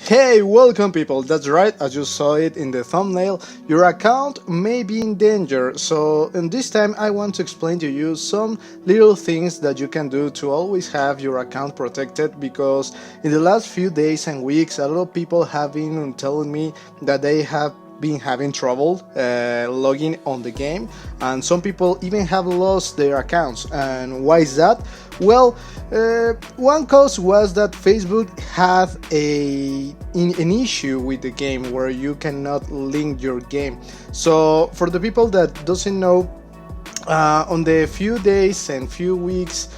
Hey, welcome people, that's right, as you saw it in the thumbnail, your account may be in danger, so in this time I want to explain to you some little things that you can do to always have your account protected, because in the last few days and weeks a lot of people have been telling me that they have been having trouble logging on the game, and some people even have lost their accounts. And why is that? Well, one cause was that Facebook had an issue with the game where you cannot link your game. So for the people that doesn't know, on the few days and few weeks,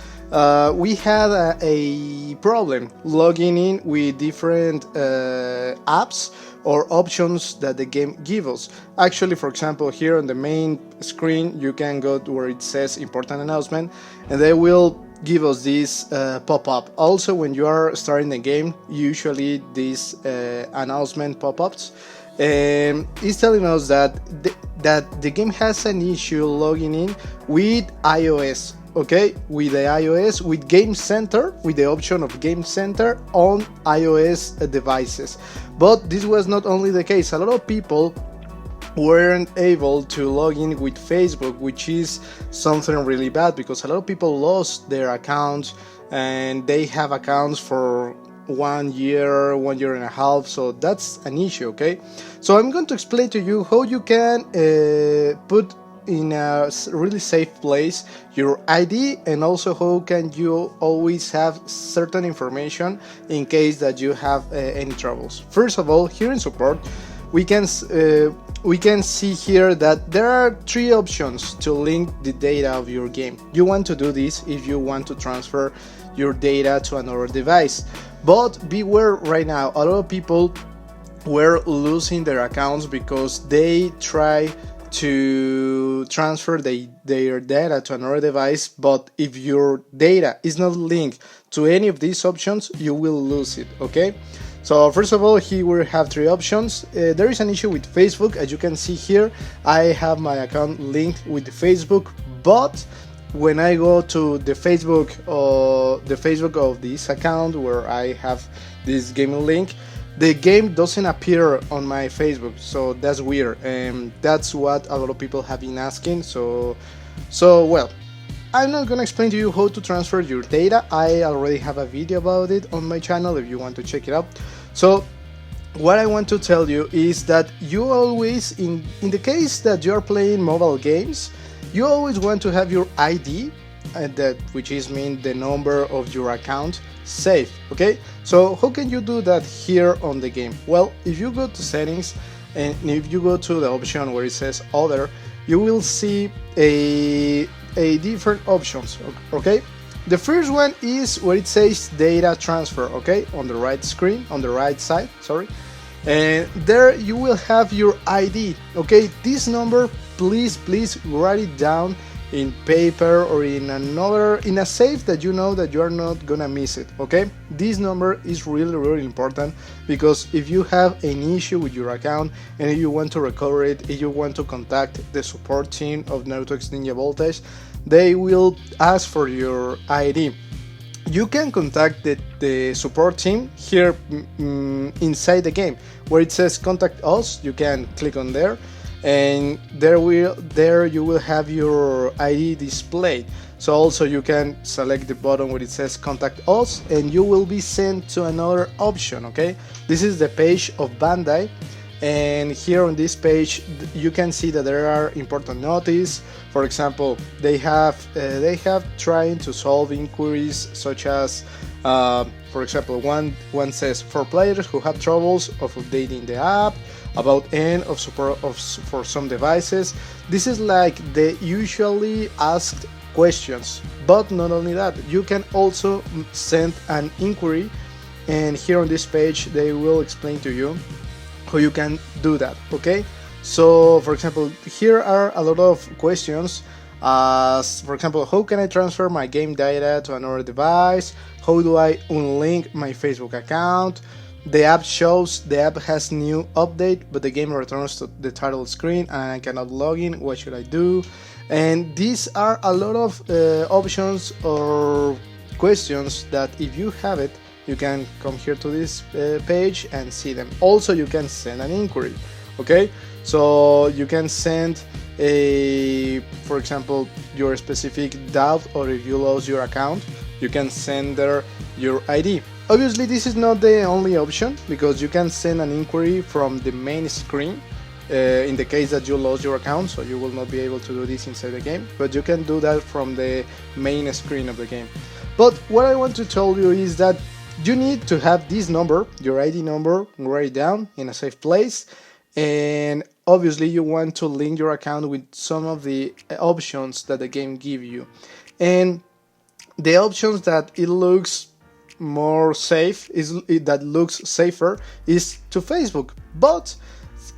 we had a problem logging in with different apps or options that the game gives us. Actually, for example, here on the main screen, you can go to where it says important announcement, and they will give us this pop-up. Also, when you are starting the game, usually these announcement pop-ups is telling us that the game has an issue logging in with iOS. Okay, with the iOS, with Game Center, with the option of Game Center on iOS devices. But this was not only the case. A lot of people weren't able to log in with Facebook, which is something really bad, because a lot of people lost their accounts, and they have accounts for 1 year and a half, so that's an issue. Okay, so I'm going to explain to you how you can put in a really safe place your ID, and also how can you always have certain information in case that you have any troubles. First of all, here in support, we can see here that there are three options to link the data of your game. You want to do this if you want to transfer your data to another device, but beware right now, a lot of people were losing their accounts because they try to transfer their data to another device, but if your data is not linked to any of these options, you will lose it. Okay, so first of all, here we have three options. There is an issue with Facebook. As you can see here, I have my account linked with Facebook, but when I go to the Facebook of this account where I have this gaming link, the game doesn't appear on my Facebook, so that's weird, and that's what a lot of people have been asking. So well, I'm not gonna explain to you how to transfer your data. I already have a video about it on my channel if you want to check it out. So what I want to tell you is that you always, in the case that you're playing mobile games, you always want to have your ID, that which is mean the number of your account, safe. Okay, so how can you do that here on the game? Well, if you go to settings, and if you go to the option where it says other, you will see a different options. Okay, the first one is where it says data transfer. Okay, on the right screen, on the right side, sorry, and there you will have your ID. Okay, this number, please write it down in paper or in a safe that you know that you are not gonna miss it. Okay, this number is really important, because if you have an issue with your account and if you want to recover it, if you want to contact the support team of Naruto X Ninja Voltage, they will ask for your ID. You can contact the support team here inside the game where it says contact us. You can click on there, and there you will have your ID displayed. So also you can select the button where it says contact us, and you will be sent to another option. Okay, this is the page of Bandai, and here on this page you can see that there are important notices. For example, they have trying to solve inquiries such as for example, one says for players who have troubles of updating the app, about end of support for some devices. This is like the usually asked questions, but not only that, you can also send an inquiry, and here on this page they will explain to you how you can do that. Okay, so for example, here are a lot of questions, as for example, how can I transfer my game data to another device? How do I unlink my Facebook account? The app shows the app has new update, but the game returns to the title screen and I cannot log in. What should I do? And these are a lot of options or questions that if you have it, you can come here to this page and see them. Also, you can send an inquiry. Okay, so you can send for example, your specific doubt, or if you lost your account, you can send there your ID. Obviously, this is not the only option, because you can send an inquiry from the main screen in the case that you lost your account, so you will not be able to do this inside the game, but you can do that from the main screen of the game. But what I want to tell you is that you need to have this number, your ID number, write it down in a safe place, and obviously you want to link your account with some of the options that the game give you. And the options that it looks more safe that looks safer is to Facebook. But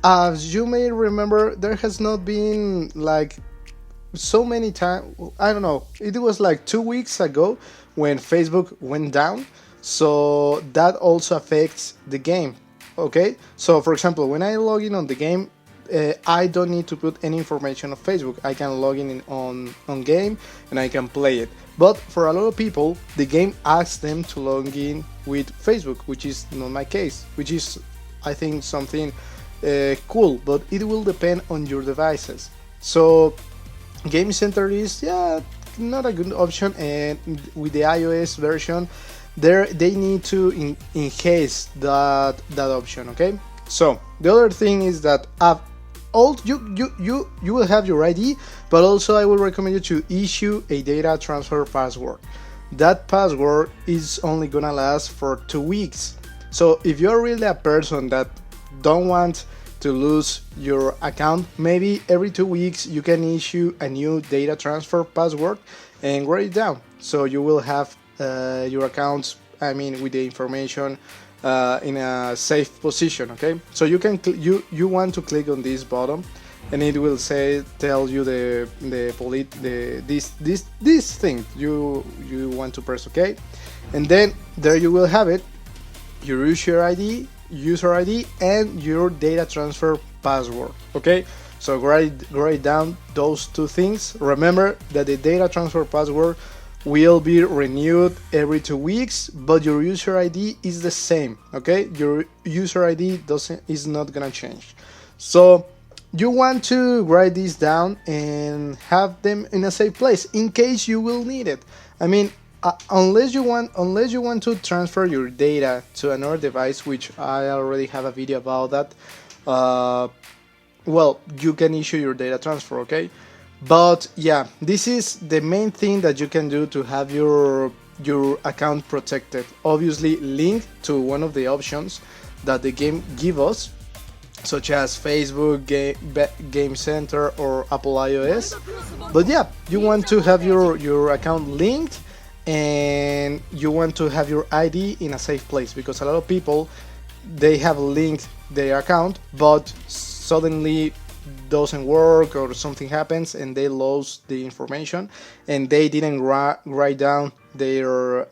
as you may remember, there has not been like so many times, I don't know, it was like 2 weeks ago when Facebook went down, so that also affects the game. Okay, so for example, when I log in on the game, I don't need to put any information of Facebook. I can log in on game and I can play it. But for a lot of people, the game asks them to log in with Facebook, which is not my case, which is, I think, something cool, but it will depend on your devices. So Game Center is not a good option, and with the iOS version, they need to enhance that option. Okay, so the other thing is that you will have your ID, but also I will recommend you to issue a data transfer password. That password is only gonna last for 2 weeks. So if you're really a person that don't want to lose your account, maybe every 2 weeks you can issue a new data transfer password and write it down, so you will have your accounts, I mean, with the information in a safe position. Okay, so you can you want to click on this button, and it will tell you this thing you want to press OK, and then there you will have it, your user ID and your data transfer password. Okay, so write down those two things. Remember that the data transfer password will be renewed every 2 weeks, but your user ID is the same. Okay, your user ID is not gonna change. So you want to write this down and have them in a safe place in case you will need it. I mean, unless you want to transfer your data to another device, which I already have a video about that. Well, you can issue your data transfer. Okay. But yeah, this is the main thing that you can do to have your account protected. Obviously, link to one of the options that the game give us, such as Facebook, Game Center, or Apple iOS. But yeah, you want to have your account linked, and you want to have your ID in a safe place, because a lot of people, they have linked their account, but suddenly doesn't work or something happens and they lost the information and they didn't write down their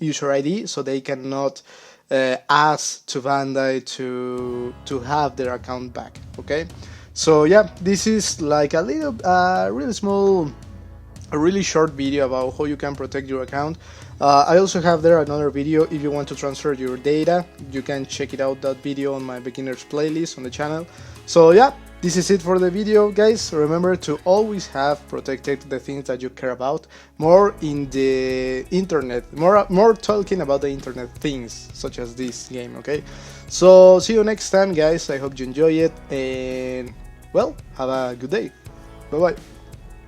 user ID, so they cannot ask to Bandai to have their account back. Okay, so yeah, this is like a really small, a really short video about how you can protect your account. I also have there another video if you want to transfer your data. You can check it out, that video, on my beginners playlist on the channel. So yeah, this is it for the video, guys. Remember to always have protected the things that you care about, more in the internet, more talking about the internet things, such as this game. Okay, so see you next time, guys. I hope you enjoy it, and well, have a good day. Bye bye.